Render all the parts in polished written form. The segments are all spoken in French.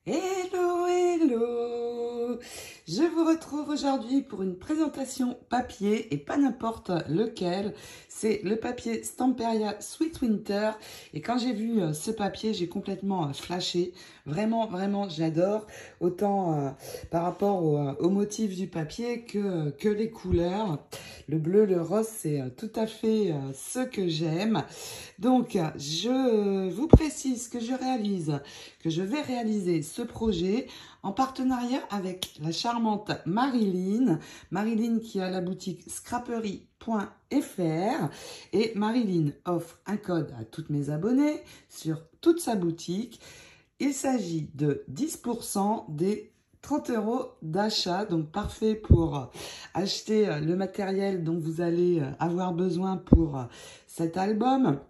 Hello, hello! Je vous retrouve aujourd'hui pour une présentation papier et pas n'importe lequel. C'est le papier Stamperia Sweet Winter. Et quand j'ai vu ce papier, j'ai complètement flashé. Vraiment, vraiment, j'adore. Autant par rapport au motif du papier que les couleurs. Le bleu, le rose, c'est tout à fait ce que j'aime. Donc, je vous précise que je vais réaliser ce projet en partenariat avec la charmante Marilyn. Marilyn qui a la boutique scraperie.fr et Marilyn offre un code à toutes mes abonnés sur toute sa boutique. Il s'agit de 10% des 30 € d'achat, donc parfait pour acheter le matériel dont vous allez avoir besoin pour cet album.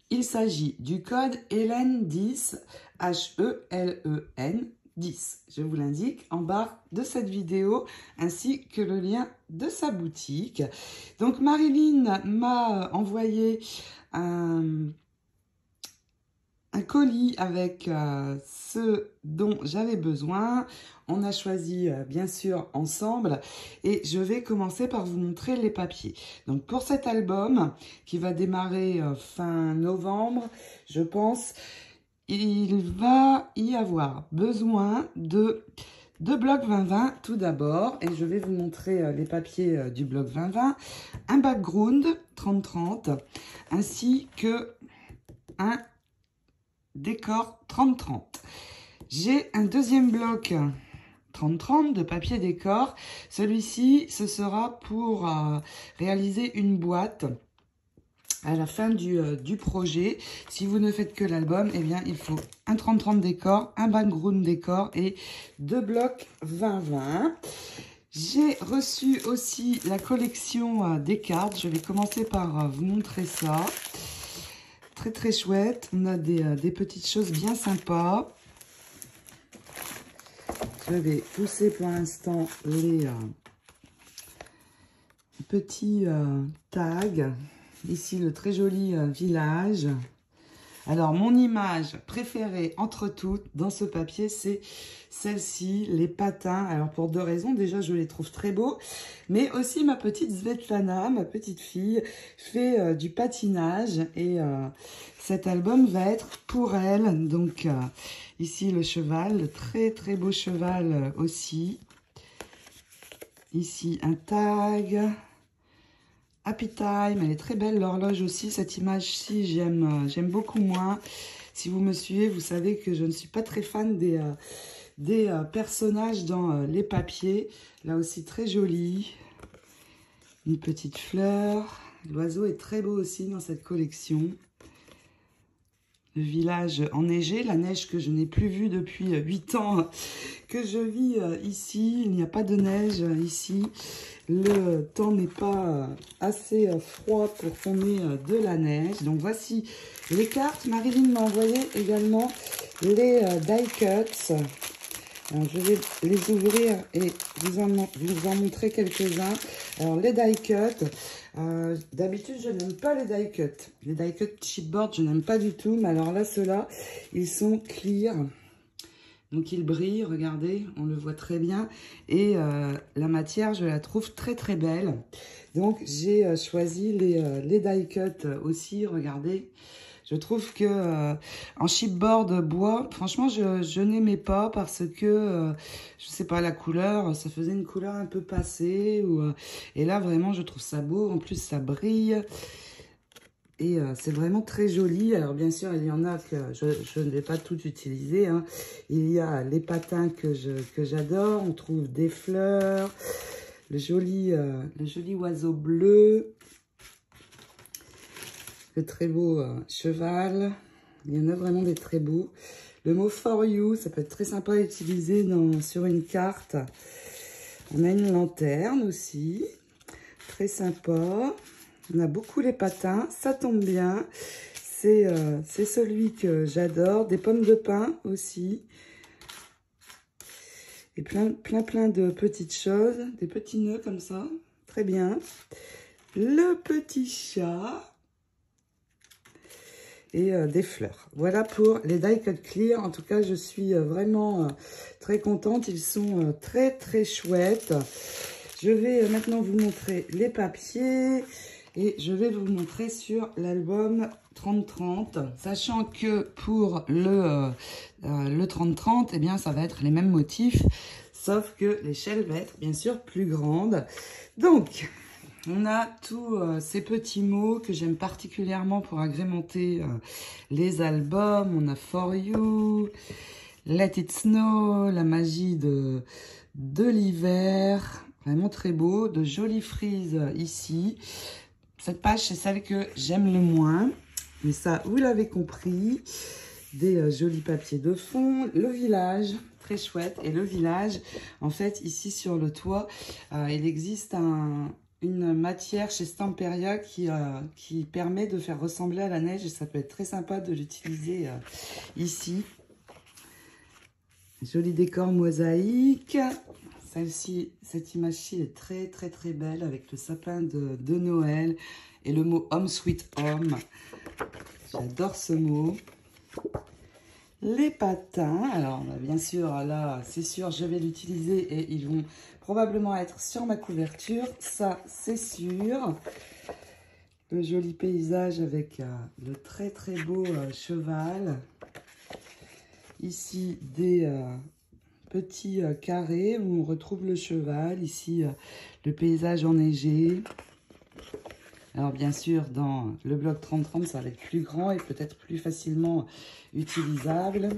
Il s'agit du code Hélène10, H-E-L-E-N 10. Je vous l'indique en barre de cette vidéo, ainsi que le lien de sa boutique. Donc Marilyn m'a envoyé un colis avec ce dont j'avais besoin. On a choisi bien sûr ensemble et je vais commencer par vous montrer les papiers. Donc pour cet album qui va démarrer fin novembre, je pense, il va y avoir besoin de deux blocs 20-20 tout d'abord, et je vais vous montrer les papiers du bloc 20-20, un background 30-30 ainsi que un décor 30-30. J'ai un deuxième bloc 30-30 de papier décor. Celui-ci, ce sera pour réaliser une boîte à la fin du projet. Si vous ne faites que l'album, eh bien, il faut un 30-30 décor, un background décor et deux blocs 20-20. J'ai reçu aussi la collection des cartes. Je vais commencer par vous montrer ça. Très très chouette, on a des petites choses bien sympas. Je vais pousser pour l'instant les petits tags. Ici le très joli village. Alors mon image préférée entre toutes dans ce papier, c'est celle-ci, les patins. Alors pour deux raisons, déjà je les trouve très beaux, mais aussi ma petite Svetlana, ma petite fille, fait du patinage et cet album va être pour elle. Donc ici le cheval, le très très beau cheval aussi. Ici un tag. Happy Time, elle est très belle, l'horloge aussi, cette image-ci, j'aime beaucoup moins. Si vous me suivez, vous savez que je ne suis pas très fan des personnages dans les papiers. Là aussi, très joli. Une petite fleur. L'oiseau est très beau aussi dans cette collection. Le village enneigé, la neige que je n'ai plus vue depuis 8 ans que je vis ici. Il n'y a pas de neige ici. Le temps n'est pas assez froid pour qu'on ait de la neige. Donc voici les cartes. Marilyn m'a envoyé également les die cuts. Alors, je vais les ouvrir et vous en montrer quelques-uns. Alors les die cuts, d'habitude je n'aime pas les die cuts. Les die cuts chipboard je n'aime pas du tout. Mais alors là ceux-là, ils sont clear. Donc il brille, regardez, on le voit très bien. Et la matière, je la trouve très très belle. Donc j'ai choisi les die cut aussi, regardez. Je trouve que en chipboard bois, franchement, je n'aimais pas parce que, je sais pas, la couleur, ça faisait une couleur un peu passée. Et là, vraiment, je trouve ça beau. En plus, ça brille. Et c'est vraiment très joli. Alors bien sûr, il y en a que je ne vais pas tout utiliser. Hein. Il y a les patins que j'adore. On trouve des fleurs, le joli oiseau bleu, le très beau cheval. Il y en a vraiment des très beaux. Le mot for you, ça peut être très sympa à utiliser sur une carte. On a une lanterne aussi, très sympa. On a beaucoup les patins, ça tombe bien. C'est celui que j'adore. Des pommes de pin aussi. Et plein de petites choses. Des petits nœuds comme ça. Très bien. Le petit chat. et des fleurs. Voilà pour les die cut clear. En tout cas, je suis vraiment très contente. Ils sont très très chouettes. Je vais maintenant vous montrer les papiers et je vais vous montrer sur l'album 30-30, sachant que pour le 30-30, eh bien, ça va être les mêmes motifs, sauf que l'échelle va être bien sûr plus grande. Donc, on a tous ces petits mots que j'aime particulièrement pour agrémenter les albums. On a For You, Let It Snow, la magie de l'hiver, vraiment très beau, de jolies frises ici. Cette page, c'est celle que j'aime le moins, mais ça, vous l'avez compris. Des jolis papiers de fond, le village, très chouette. Et le village, en fait, ici sur le toit, il existe une matière chez Stamperia qui permet de faire ressembler à la neige et ça peut être très sympa de l'utiliser ici. Joli décor mosaïque. Celle-ci, cette image-ci est très très très belle avec le sapin de Noël et le mot Home Sweet Home. J'adore ce mot. Les patins, alors bien sûr là c'est sûr je vais l'utiliser et ils vont probablement être sur ma couverture, ça c'est sûr. Le joli paysage avec le très très beau cheval. Ici des petits carrés où on retrouve le cheval, ici le paysage enneigé. Alors bien sûr, dans le bloc 30-30, ça va être plus grand et peut-être plus facilement utilisable.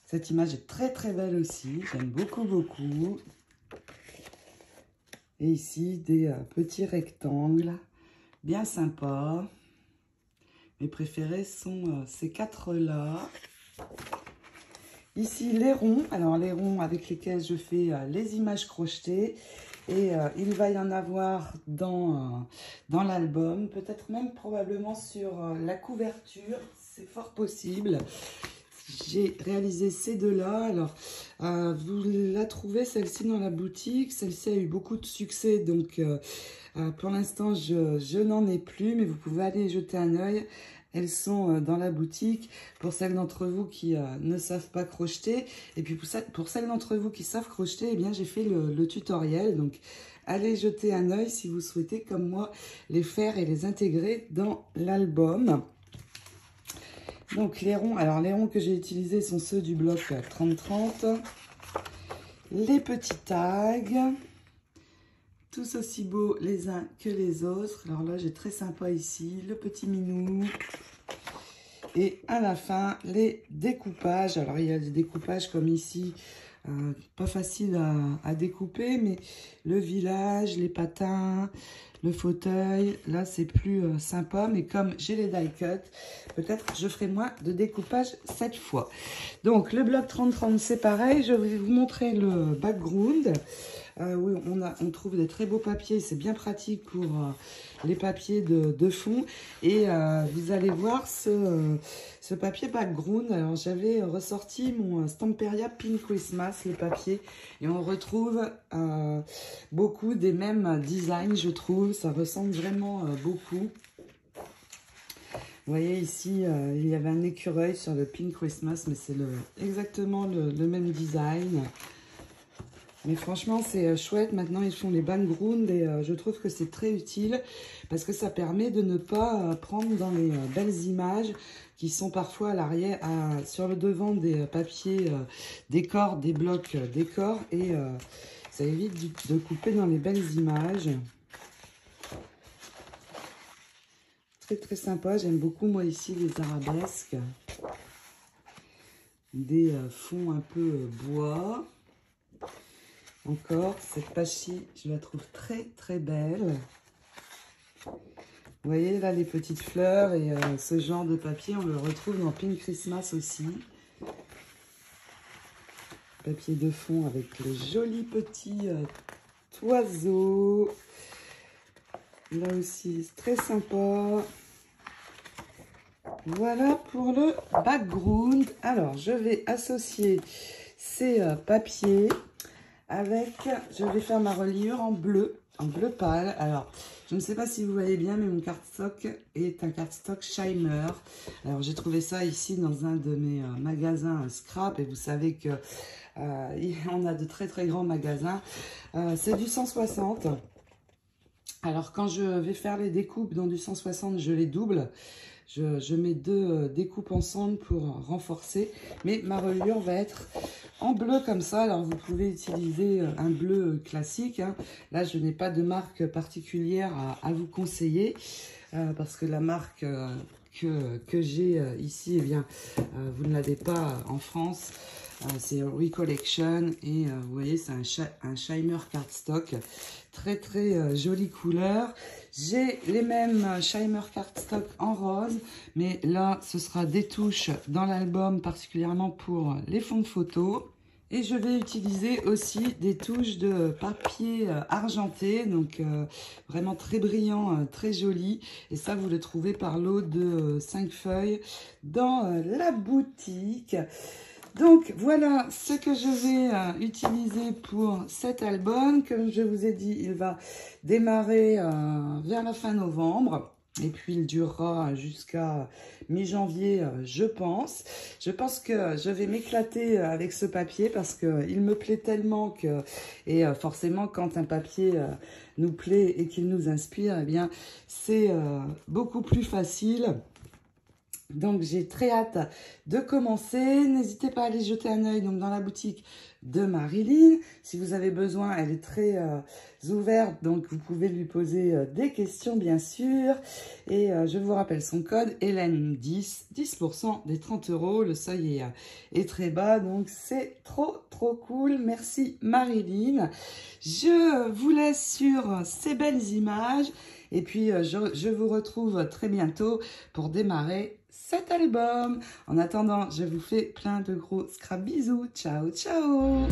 Cette image est très très belle aussi, j'aime beaucoup beaucoup. Et ici, des petits rectangles, bien sympas. Mes préférés sont ces quatre-là. Ici, les ronds. Alors, les ronds avec lesquels je fais les images crochetées. Et il va y en avoir dans l'album, peut-être même probablement sur la couverture, c'est fort possible. J'ai réalisé ces deux-là. Alors, vous la trouvez, celle-ci, dans la boutique. Celle-ci a eu beaucoup de succès, donc pour l'instant, je n'en ai plus, mais vous pouvez aller y jeter un œil. Elles sont dans la boutique pour celles d'entre vous qui ne savent pas crocheter. Et puis pour celles d'entre vous qui savent crocheter, eh bien j'ai fait le tutoriel. Donc allez jeter un œil si vous souhaitez, comme moi, les faire et les intégrer dans l'album. Donc les ronds, alors les ronds que j'ai utilisés sont ceux du bloc 30-30. Les petits tags. Tous aussi beaux les uns que les autres. Alors là, j'ai très sympa ici, le petit minou. Et à la fin, les découpages. Alors, il y a des découpages comme ici, pas facile à découper, mais le village, les patins, le fauteuil, là, c'est plus sympa. Mais comme j'ai les die cut, peut-être je ferai moins de découpage cette fois. Donc, le bloc 30-30, c'est pareil. Je vais vous montrer le background. Oui, on trouve des très beaux papiers, c'est bien pratique pour les papiers de fond. Et vous allez voir ce papier background. Alors, j'avais ressorti mon Stamperia Pink Christmas, le papier. Et on retrouve beaucoup des mêmes designs, je trouve. Ça ressemble vraiment beaucoup. Vous voyez ici, il y avait un écureuil sur le Pink Christmas, mais c'est exactement le même design. Mais franchement, c'est chouette. Maintenant, ils font les backgrounds et je trouve que c'est très utile parce que ça permet de ne pas prendre dans les belles images qui sont parfois à l'arrière, sur le devant des papiers décors, des blocs décors et ça évite de couper dans les belles images. Très très sympa. J'aime beaucoup moi ici les arabesques, des fonds un peu bois. Encore, cette page-ci, je la trouve très très belle. Vous voyez là les petites fleurs et ce genre de papier, on le retrouve dans Pink Christmas aussi. Papier de fond avec le joli petit oiseau. Là aussi, c'est très sympa. Voilà pour le background. Alors, je vais associer ces papiers avec, je vais faire ma reliure en bleu pâle. Alors, Je ne sais pas si vous voyez bien, mais mon cardstock est un cardstock Shimer. Alors, j'ai trouvé ça ici dans un de mes magasins scrap. Et vous savez que on a de très très grands magasins. C'est du 160. Alors, quand je vais faire les découpes dans du 160, je les double. Je mets deux découpes ensemble pour renforcer. Mais ma reliure va être en bleu comme ça. Alors, vous pouvez utiliser un bleu classique. Hein. Là, je n'ai pas de marque particulière à vous conseiller. Parce que la marque que j'ai ici, eh bien, vous ne l'avez pas en France. C'est Recollection et vous voyez, c'est un Shimer cardstock. Très très jolie couleur. J'ai les mêmes Shimer cardstock en rose, mais là, ce sera des touches dans l'album, particulièrement pour les fonds de photo. Et je vais utiliser aussi des touches de papier argenté, donc vraiment très brillant, très joli. Et ça, vous le trouvez par lot de 5 feuilles dans la boutique. Donc, voilà ce que je vais utiliser pour cet album. Comme je vous ai dit, il va démarrer vers la fin novembre. Et puis, il durera jusqu'à mi-janvier, je pense. Je pense que je vais m'éclater avec ce papier parce qu'il me plaît tellement que... Et forcément, quand un papier nous plaît et qu'il nous inspire, eh bien, c'est beaucoup plus facile. Donc, j'ai très hâte de commencer. N'hésitez pas à aller jeter un œil donc, dans la boutique de Marilyn. Si vous avez besoin, elle est très ouverte. Donc, vous pouvez lui poser des questions, bien sûr. Et je vous rappelle son code Hélène10. 10% des 30 €. Le seuil est très bas. Donc, c'est trop, trop cool. Merci, Marilyn. Je vous laisse sur ces belles images. Et puis, je vous retrouve très bientôt pour démarrer cet album. En attendant, je vous fais plein de gros scrap bisous. Ciao, ciao!